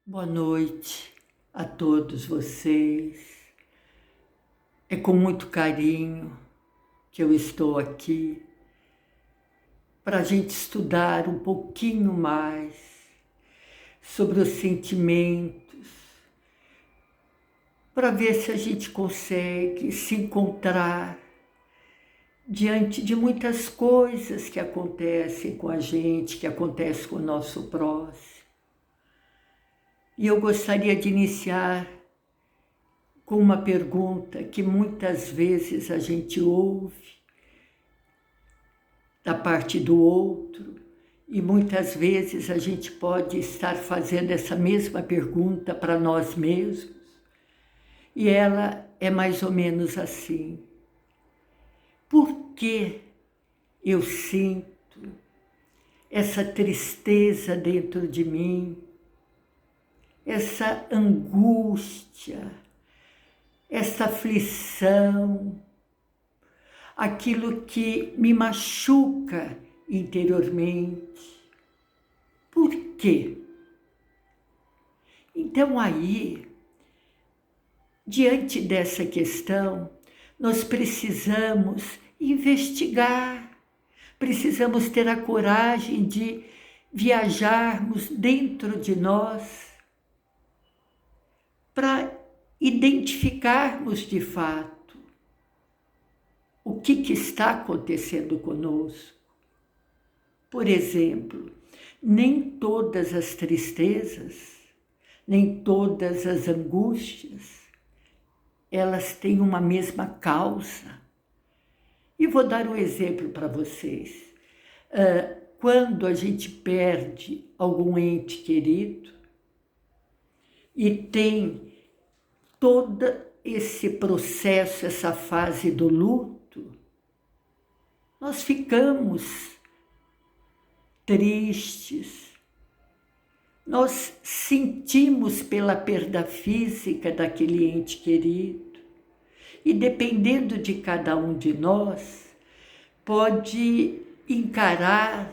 Boa noite a todos vocês. É com muito carinho que eu estou aqui para a gente estudar um pouquinho mais sobre os sentimentos, para ver se a gente consegue se encontrar diante de muitas coisas que acontecem com a gente, que acontecem com o nosso próximo. E eu gostaria de iniciar com uma pergunta que muitas vezes a gente ouve da parte do outro e muitas vezes a gente pode estar fazendo essa mesma pergunta para nós mesmos e ela é mais ou menos assim: por que eu sinto essa tristeza dentro de mim, essa angústia, essa aflição, aquilo que me machuca interiormente? Por quê? Então aí, diante dessa questão, nós precisamos investigar, precisamos ter a coragem de viajarmos dentro de nós para identificarmos de fato o que está acontecendo conosco. Por exemplo, nem todas as tristezas, nem todas as angústias, elas têm uma mesma causa. E vou dar um exemplo para vocês. Quando a gente perde algum ente querido e tem todo esse processo, essa fase do luto, nós ficamos tristes, nós sentimos pela perda física daquele ente querido e dependendo de cada um de nós, pode encarar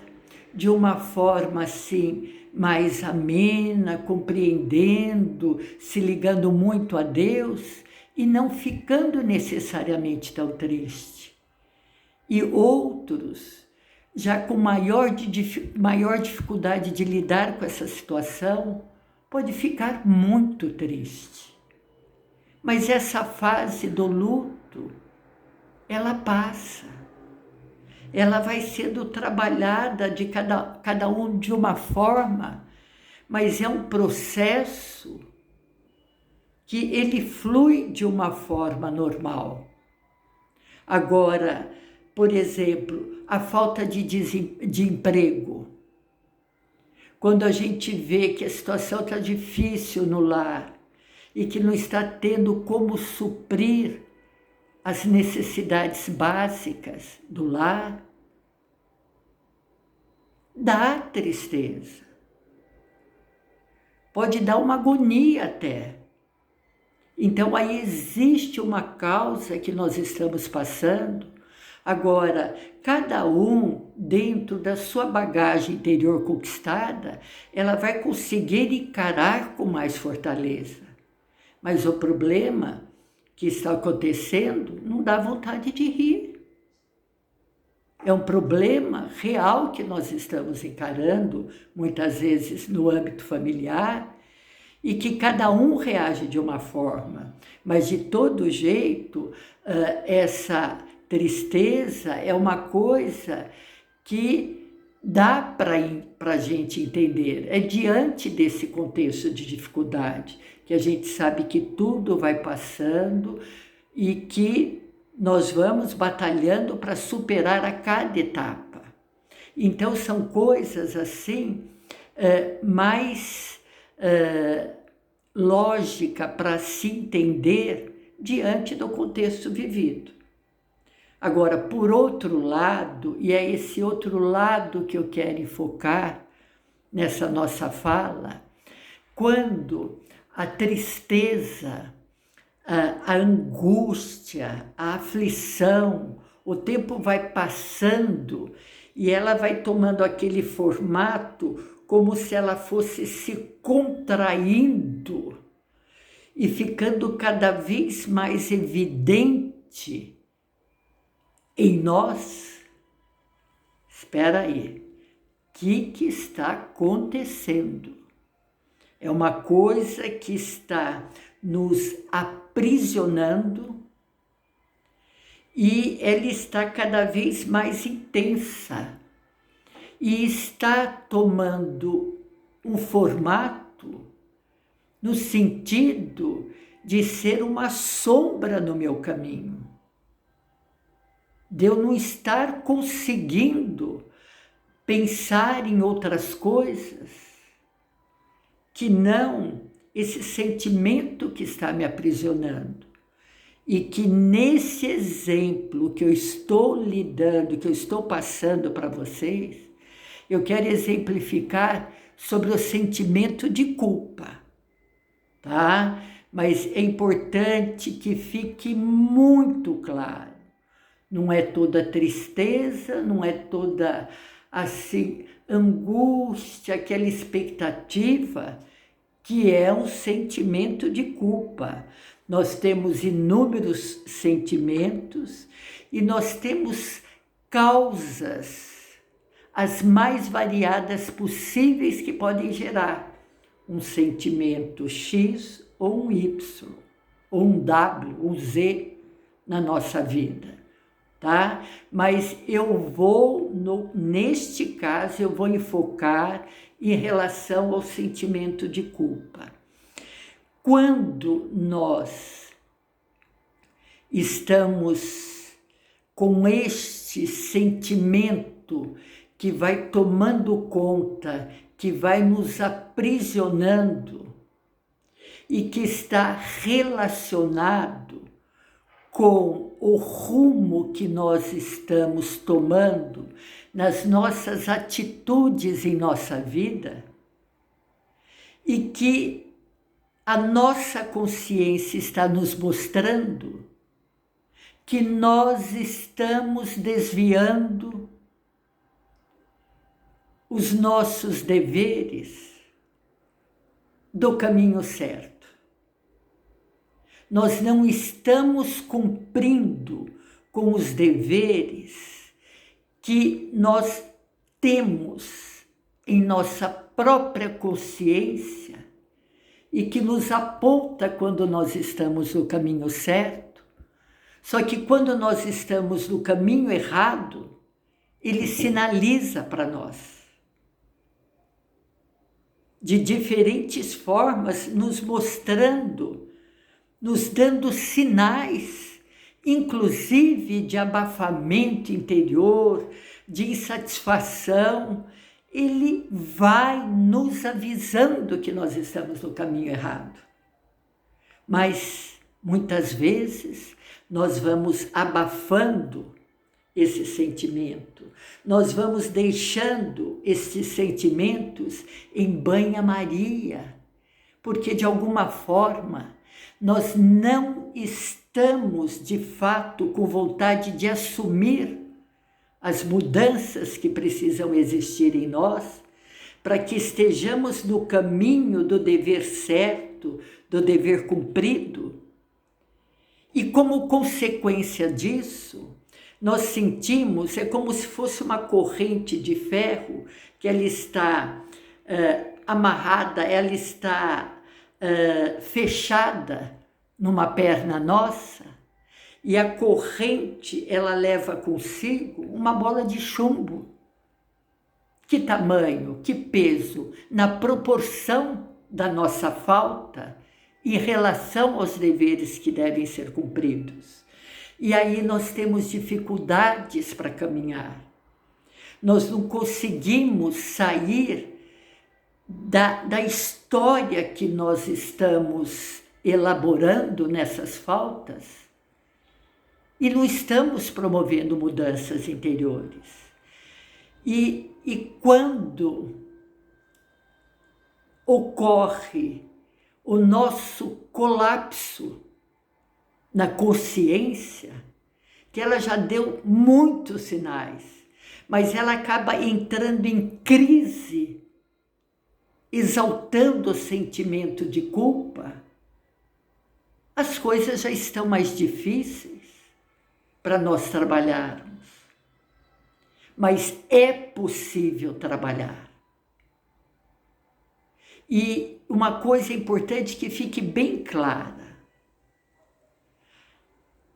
de uma forma assim mais amena, compreendendo, se ligando muito a Deus e não ficando necessariamente tão triste. E outros, já com maior dificuldade de lidar com essa situação, pode ficar muito triste. Mas essa fase do luto, ela passa. Ela vai sendo trabalhada de cada um de uma forma, mas é um processo que ele flui de uma forma normal. Agora, por exemplo, a falta de emprego. Quando a gente vê que a situação está difícil no lar e que não está tendo como suprir as necessidades básicas do lar, dá tristeza. Pode dar uma agonia até. Então aí existe uma causa que nós estamos passando. Agora, cada um, dentro da sua bagagem interior conquistada, ela vai conseguir encarar com mais fortaleza. Mas o problema que está acontecendo não dá vontade de rir. É um problema real que nós estamos encarando, muitas vezes no âmbito familiar, e que cada um reage de uma forma. Mas, de todo jeito, essa tristeza é uma coisa que dá para a gente entender. É diante desse contexto de dificuldade que a gente sabe que tudo vai passando e que nós vamos batalhando para superar a cada etapa. Então, são coisas assim, mais lógica para se entender diante do contexto vivido. Agora, por outro lado, e é esse outro lado que eu quero enfocar nessa nossa fala, quando a tristeza, a angústia, a aflição, o tempo vai passando e ela vai tomando aquele formato como se ela fosse se contraindo e ficando cada vez mais evidente em nós. Espera aí, o que está acontecendo? É uma coisa que está nos aprisionando e ela está cada vez mais intensa e está tomando um formato no sentido de ser uma sombra no meu caminho, de eu não estar conseguindo pensar em outras coisas que não esse sentimento que está me aprisionando. E que nesse exemplo que eu estou lidando, que eu estou passando para vocês, eu quero exemplificar sobre o sentimento de culpa, tá? Mas é importante que fique muito claro. Não é toda tristeza, não é toda assim angústia, aquela expectativa que é um sentimento de culpa. Nós temos inúmeros sentimentos e nós temos causas as mais variadas possíveis que podem gerar um sentimento X ou um Y, ou um W, um Z na nossa vida, tá? Mas neste caso, eu vou enfocar em relação ao sentimento de culpa. Quando nós estamos com este sentimento que vai tomando conta, que vai nos aprisionando e que está relacionado com o rumo que nós estamos tomando nas nossas atitudes em nossa vida e que a nossa consciência está nos mostrando que nós estamos desviando os nossos deveres do caminho certo. Nós não estamos cumprindo com os deveres que nós temos em nossa própria consciência e que nos aponta quando nós estamos no caminho certo. Só que quando nós estamos no caminho errado, ele sinaliza para nós, de diferentes formas, nos mostrando, nos dando sinais, inclusive de abafamento interior, de insatisfação. Ele vai nos avisando que nós estamos no caminho errado. Mas, muitas vezes, nós vamos abafando esse sentimento. Nós vamos deixando esses sentimentos em banha-maria, porque, de alguma forma, nós não estamos, de fato, com vontade de assumir as mudanças que precisam existir em nós, para que estejamos no caminho do dever certo, do dever cumprido. E como consequência disso, nós sentimos, é como se fosse uma corrente de ferro, que ela está amarrada, ela está fechada numa perna nossa, e a corrente, ela leva consigo uma bola de chumbo. Que tamanho, que peso, na proporção da nossa falta em relação aos deveres que devem ser cumpridos. E aí nós temos dificuldades para caminhar. Nós não conseguimos sair da história que nós estamos elaborando nessas faltas e não estamos promovendo mudanças interiores. E quando ocorre o nosso colapso na consciência, que ela já deu muitos sinais, mas ela acaba entrando em crise exaltando o sentimento de culpa, as coisas já estão mais difíceis para nós trabalharmos. Mas é possível trabalhar. E uma coisa importante que fique bem clara: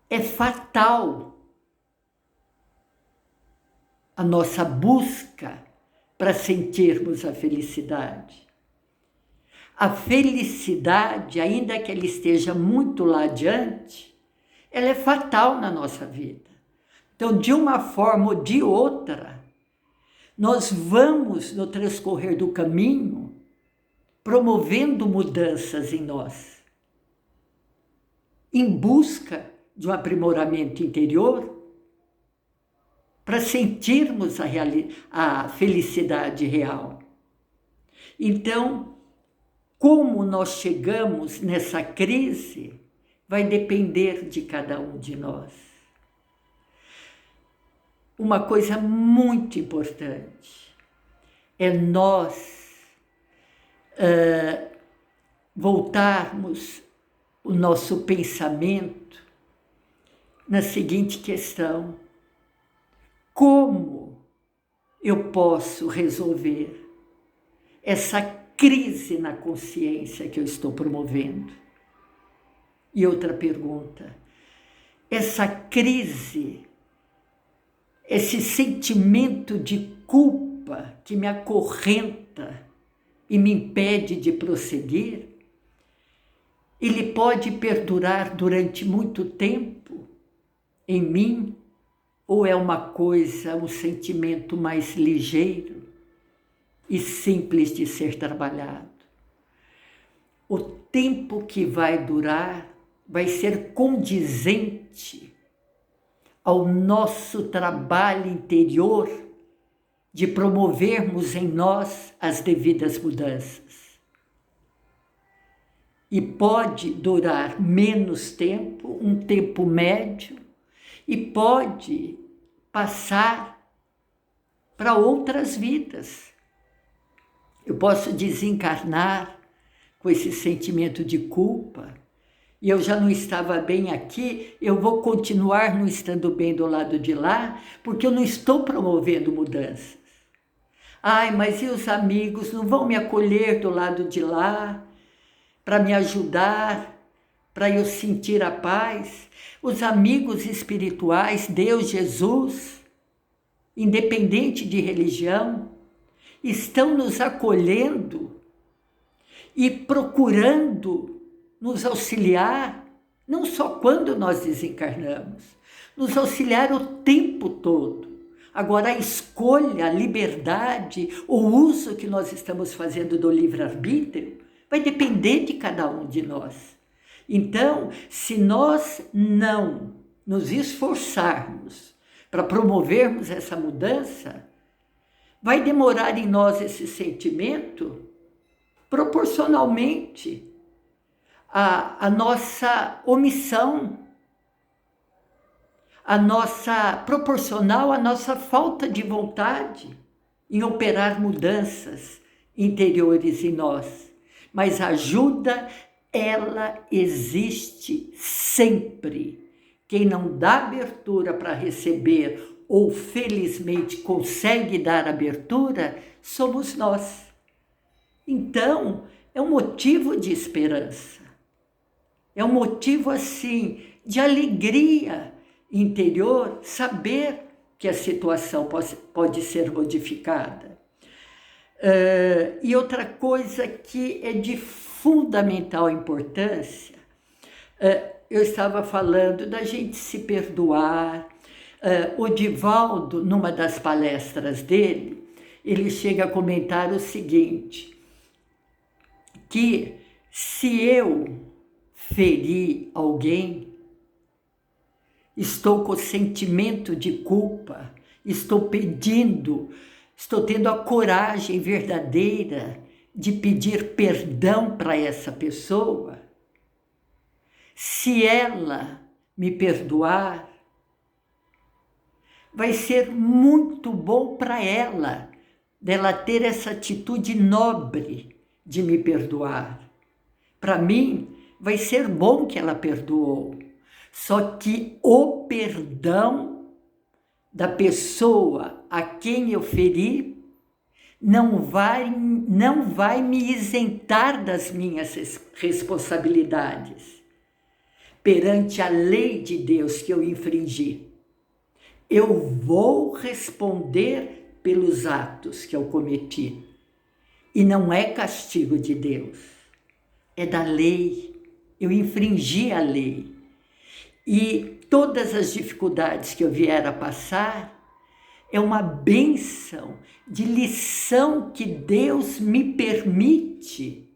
é fatal a nossa busca para sentirmos a felicidade. A felicidade, ainda que ela esteja muito lá adiante, ela é fatal na nossa vida. Então, de uma forma ou de outra, nós vamos, no transcorrer do caminho, promovendo mudanças em nós, em busca de um aprimoramento interior, para sentirmos a felicidade real. Então, como nós chegamos nessa crise, vai depender de cada um de nós. Uma coisa muito importante é nós voltarmos o nosso pensamento na seguinte questão: como eu posso resolver essa crise na consciência que eu estou promovendo? E outra pergunta: essa crise, esse sentimento de culpa que me acorrenta e me impede de prosseguir, ele pode perdurar durante muito tempo em mim? Ou é uma coisa, um sentimento mais ligeiro e simples de ser trabalhado? O tempo que vai durar vai ser condizente ao nosso trabalho interior de promovermos em nós as devidas mudanças. E pode durar menos tempo, um tempo médio, e pode passar para outras vidas. Eu posso desencarnar com esse sentimento de culpa, e eu já não estava bem aqui, eu vou continuar não estando bem do lado de lá, porque eu não estou promovendo mudanças. Ai, mas e os amigos não vão me acolher do lado de lá, para me ajudar, para eu sentir a paz? Os amigos espirituais, Deus, Jesus, independente de religião, estão nos acolhendo e procurando nos auxiliar, não só quando nós desencarnamos, nos auxiliar o tempo todo. Agora, a escolha, a liberdade, o uso que nós estamos fazendo do livre-arbítrio vai depender de cada um de nós. Então, se nós não nos esforçarmos para promovermos essa mudança, vai demorar em nós esse sentimento proporcionalmente à nossa omissão, proporcional à nossa falta de vontade em operar mudanças interiores em nós. Mas a ajuda, ela existe sempre. Quem não dá abertura para receber ou felizmente consegue dar abertura, somos nós. Então, é um motivo de esperança. É um motivo, assim, de alegria interior saber que a situação pode ser modificada. E outra coisa que é de fundamental importância, eu estava falando da gente se perdoar. O Divaldo, numa das palestras dele, ele chega a comentar o seguinte, que se eu ferir alguém, estou com sentimento de culpa, estou tendo a coragem verdadeira de pedir perdão para essa pessoa. Se ela me perdoar, vai ser muito bom para ela, dela ter essa atitude nobre de me perdoar. Para mim, vai ser bom que ela perdoou. Só que o perdão da pessoa a quem eu feri não vai me isentar das minhas responsabilidades perante a lei de Deus que eu infringi. Eu vou responder pelos atos que eu cometi. E não é castigo de Deus, é da lei. Eu infringi a lei. E todas as dificuldades que eu vier a passar é uma bênção de lição que Deus me permite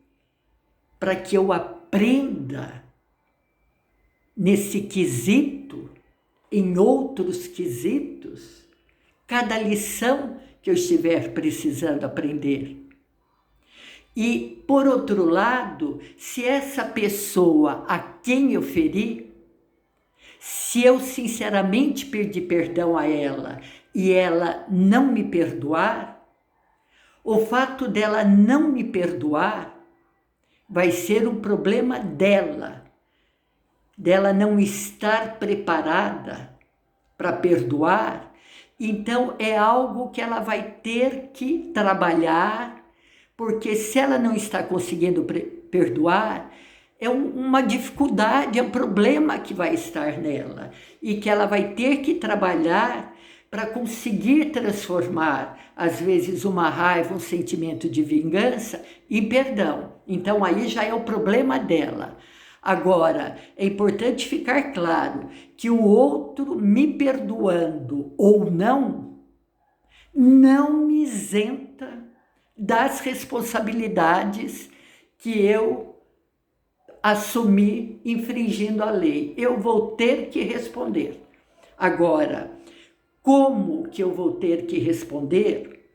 para que eu aprenda nesse quesito, em outros quesitos, cada lição que eu estiver precisando aprender. E, por outro lado, se essa pessoa a quem eu feri, se eu sinceramente pedir perdão a ela e ela não me perdoar, o fato dela não me perdoar vai ser um problema dela não estar preparada para perdoar. Então é algo que ela vai ter que trabalhar, porque se ela não está conseguindo perdoar, é uma dificuldade, é um problema que vai estar nela e que ela vai ter que trabalhar para conseguir transformar, às vezes, uma raiva, um sentimento de vingança em perdão. Então aí já é o problema dela. Agora, é importante ficar claro que o outro me perdoando ou não me isenta das responsabilidades que eu assumi infringindo a lei. Eu vou ter que responder. Agora, como que eu vou ter que responder?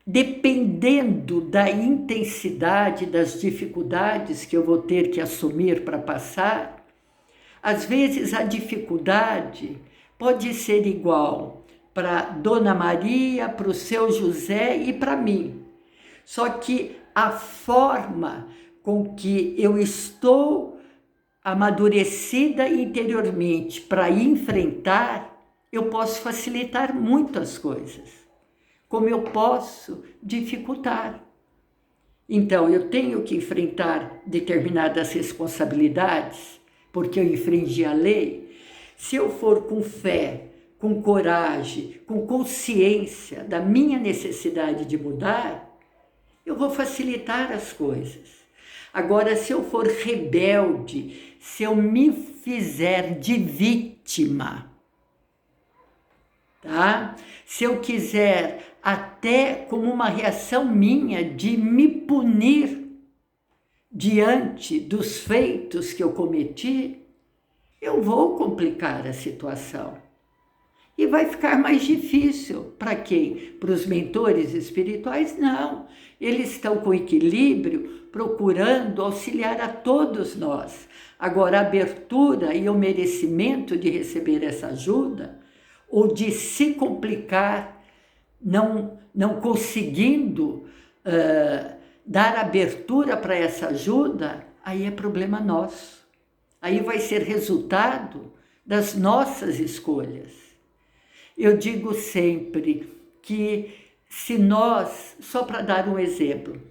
Dependendo da intensidade das dificuldades que eu vou ter que assumir para passar, às vezes a dificuldade pode ser igual para Dona Maria, para o seu José e para mim. Só que a forma com que eu estou amadurecida interiormente para enfrentar, eu posso facilitar muitas coisas, como eu posso dificultar. Então, eu tenho que enfrentar determinadas responsabilidades, porque eu infringi a lei. Se eu for com fé, com coragem, com consciência da minha necessidade de mudar, eu vou facilitar as coisas. Agora, se eu for rebelde, se eu me fizer de vítima, tá? Se eu quiser, até como uma reação minha, de me punir diante dos feitos que eu cometi, eu vou complicar a situação. E vai ficar mais difícil. Para quem? Para os mentores espirituais? Não. Eles estão com equilíbrio, procurando auxiliar a todos nós. Agora, a abertura e o merecimento de receber essa ajuda, ou de se complicar, não conseguindo dar abertura para essa ajuda, aí é problema nosso. Aí vai ser resultado das nossas escolhas. Eu digo sempre que se nós, só para dar um exemplo,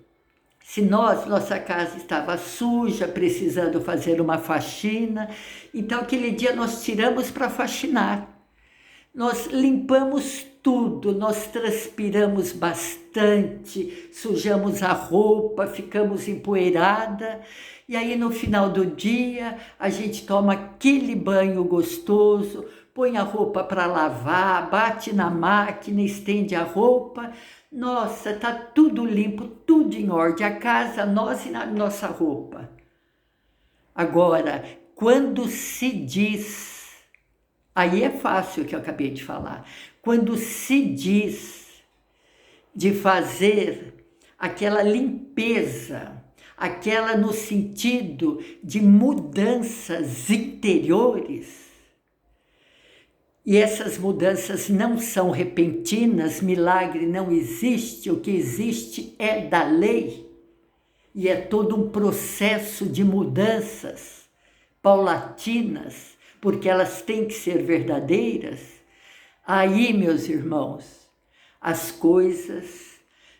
se nossa casa estava suja, precisando fazer uma faxina, então aquele dia nós tiramos para faxinar. Nós limpamos tudo, nós transpiramos bastante, sujamos a roupa, ficamos empoeirada, e aí no final do dia a gente toma aquele banho gostoso, põe a roupa para lavar, bate na máquina, estende a roupa. Nossa, tá tudo limpo, tudo em ordem, a casa, nós e a nossa roupa. Agora, quando se diz, aí é fácil o que eu acabei de falar, quando se diz de fazer aquela limpeza, aquela no sentido de mudanças interiores, E essas mudanças não são repentinas, milagre não existe, o que existe é da lei. E é todo um processo de mudanças paulatinas, porque elas têm que ser verdadeiras. Aí, meus irmãos, as coisas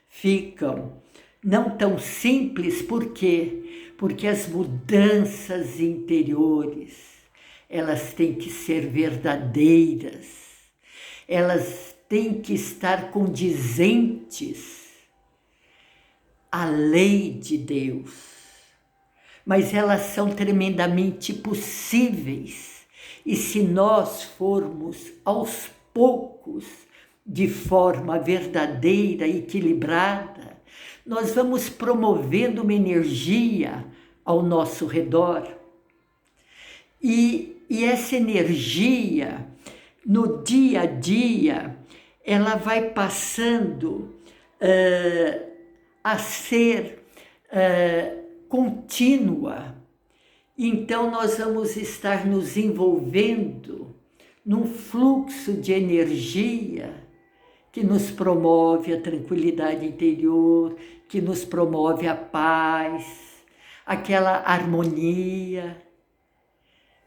ficam não tão simples, por quê? Porque as mudanças interiores, elas têm que ser verdadeiras, elas têm que estar condizentes à lei de Deus, mas elas são tremendamente possíveis, e se nós formos aos poucos, de forma verdadeira e equilibrada, nós vamos promovendo uma energia ao nosso redor. E essa energia, no dia a dia, ela vai passando a ser contínua. Então, nós vamos estar nos envolvendo num fluxo de energia que nos promove a tranquilidade interior, que nos promove a paz, aquela harmonia.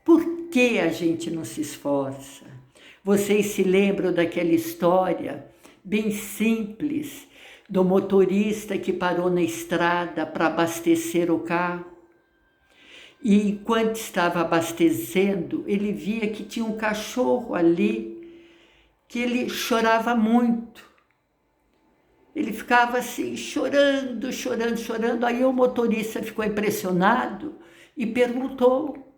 Por que a gente não se esforça? Vocês se lembram daquela história bem simples do motorista que parou na estrada para abastecer o carro? E enquanto estava abastecendo, ele via que tinha um cachorro ali, que ele chorava muito. Ele ficava assim, chorando, chorando, chorando. Aí o motorista ficou impressionado e perguntou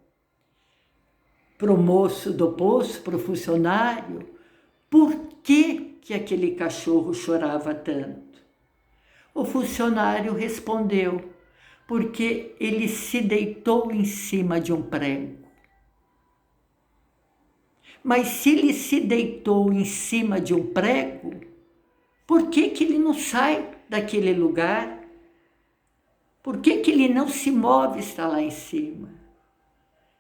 para o moço do posto, para o funcionário, por que aquele cachorro chorava tanto? O funcionário respondeu, porque ele se deitou em cima de um prego. Mas se ele se deitou em cima de um prego, por que ele não sai daquele lugar? Por que ele não se move, está lá em cima?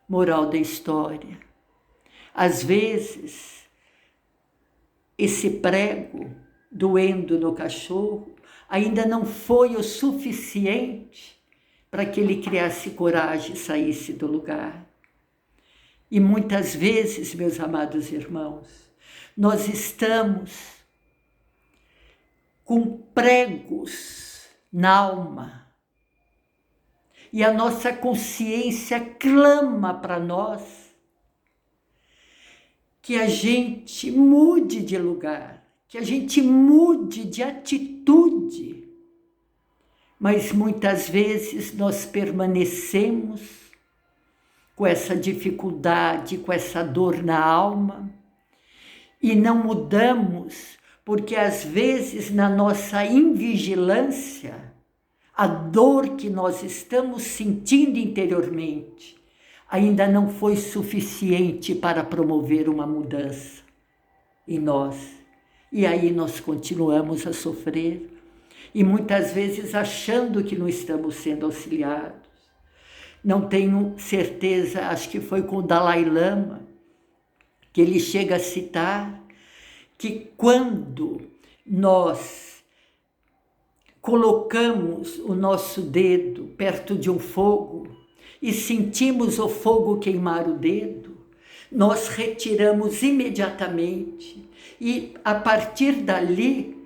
Moral da história. Às vezes, esse prego doendo no cachorro ainda não foi o suficiente para que ele criasse coragem e saísse do lugar. E muitas vezes, meus amados irmãos, nós estamos com pregos na alma e a nossa consciência clama para nós que a gente mude de lugar, que a gente mude de atitude, mas muitas vezes nós permanecemos com essa dificuldade, com essa dor na alma e não mudamos, porque às vezes na nossa invigilância, a dor que nós estamos sentindo interiormente ainda não foi suficiente para promover uma mudança em nós. E aí nós continuamos a sofrer e muitas vezes achando que não estamos sendo auxiliados. Não tenho certeza, acho que foi com o Dalai Lama, que ele chega a citar que quando nós colocamos o nosso dedo perto de um fogo e sentimos o fogo queimar o dedo, nós retiramos imediatamente e a partir dali,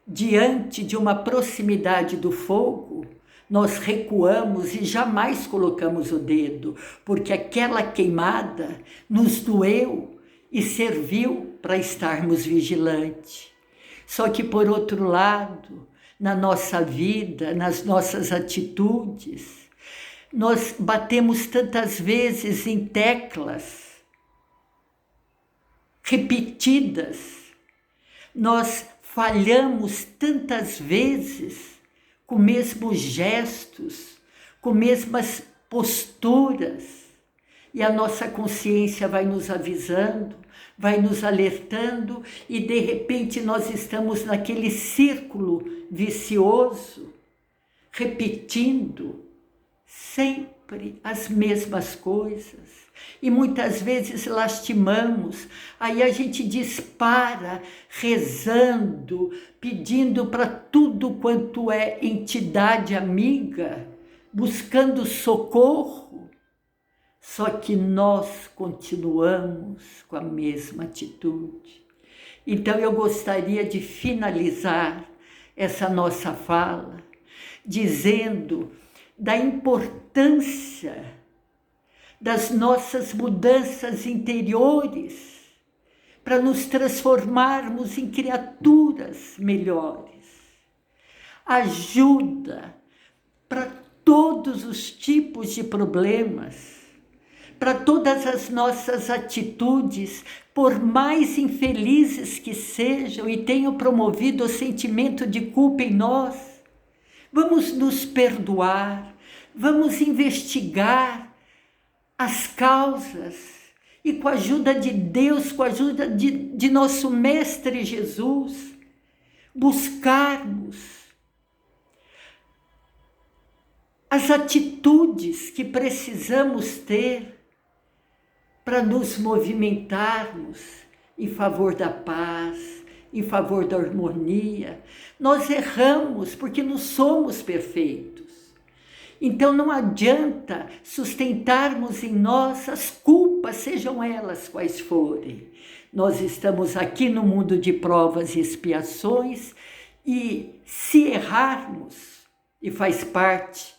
diante de uma proximidade do fogo, nós recuamos e jamais colocamos o dedo, porque aquela queimada nos doeu e serviu para estarmos vigilantes. Só que, por outro lado, na nossa vida, nas nossas atitudes, nós batemos tantas vezes em teclas repetidas, nós falhamos tantas vezes com mesmos gestos, com mesmas posturas, e a nossa consciência vai nos avisando, vai nos alertando, e de repente nós estamos naquele círculo vicioso, repetindo, sem sempre as mesmas coisas. E muitas vezes lastimamos, aí a gente dispara rezando, pedindo para tudo quanto é entidade amiga, buscando socorro, só que nós continuamos com a mesma atitude. Então eu gostaria de finalizar essa nossa fala dizendo da importância das nossas mudanças interiores para nos transformarmos em criaturas melhores. Ajuda para todos os tipos de problemas, para todas as nossas atitudes, por mais infelizes que sejam e tenham promovido o sentimento de culpa em nós. Vamos nos perdoar, vamos investigar as causas e com a ajuda de Deus, com a ajuda de nosso Mestre Jesus, buscarmos as atitudes que precisamos ter para nos movimentarmos em favor da paz, em favor da harmonia. Nós erramos porque não somos perfeitos. Então não adianta sustentarmos em nós as culpas, sejam elas quais forem. Nós estamos aqui no mundo de provas e expiações e se errarmos, e faz parte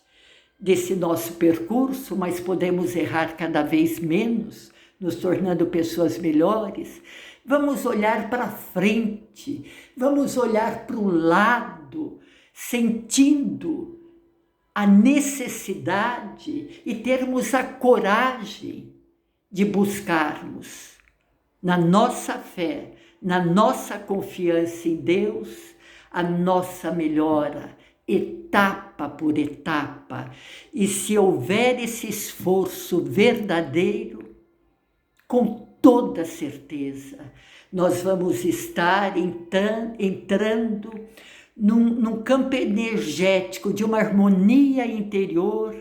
desse nosso percurso, mas podemos errar cada vez menos, nos tornando pessoas melhores, vamos olhar para frente, vamos olhar para o lado, sentindo a necessidade e termos a coragem de buscarmos na nossa fé, na nossa confiança em Deus, a nossa melhora, etapa por etapa. E se houver esse esforço verdadeiro, com toda certeza, nós vamos estar entrando num campo energético de uma harmonia interior,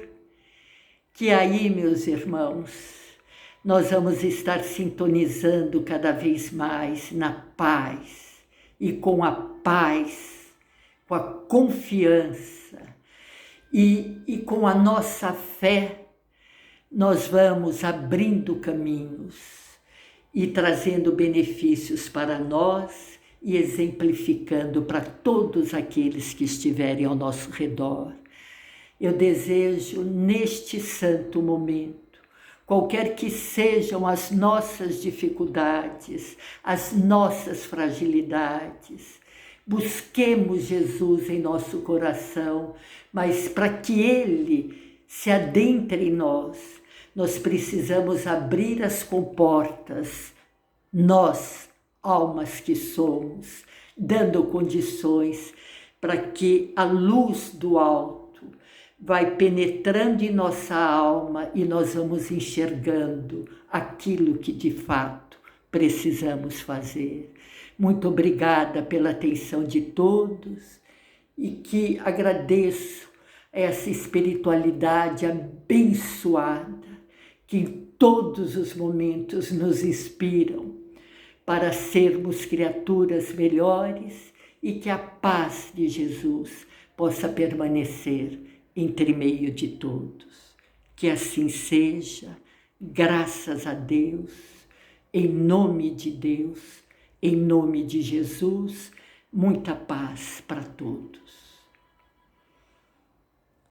que aí, meus irmãos, nós vamos estar sintonizando cada vez mais na paz, e com a paz, com a confiança e com a nossa fé, nós vamos abrindo caminhos e trazendo benefícios para nós e exemplificando para todos aqueles que estiverem ao nosso redor. Eu desejo, neste santo momento, qualquer que sejam as nossas dificuldades, as nossas fragilidades, busquemos Jesus em nosso coração, mas para que Ele se adentre em nós, nós precisamos abrir as comportas, nós, almas que somos, dando condições para que a luz do alto vai penetrando em nossa alma e nós vamos enxergando aquilo que de fato precisamos fazer. Muito obrigada pela atenção de todos e que agradeço essa espiritualidade abençoada que em todos os momentos nos inspiram para sermos criaturas melhores e que a paz de Jesus possa permanecer entre meio de todos. Que assim seja, graças a Deus, em nome de Deus, em nome de Jesus, muita paz para todos.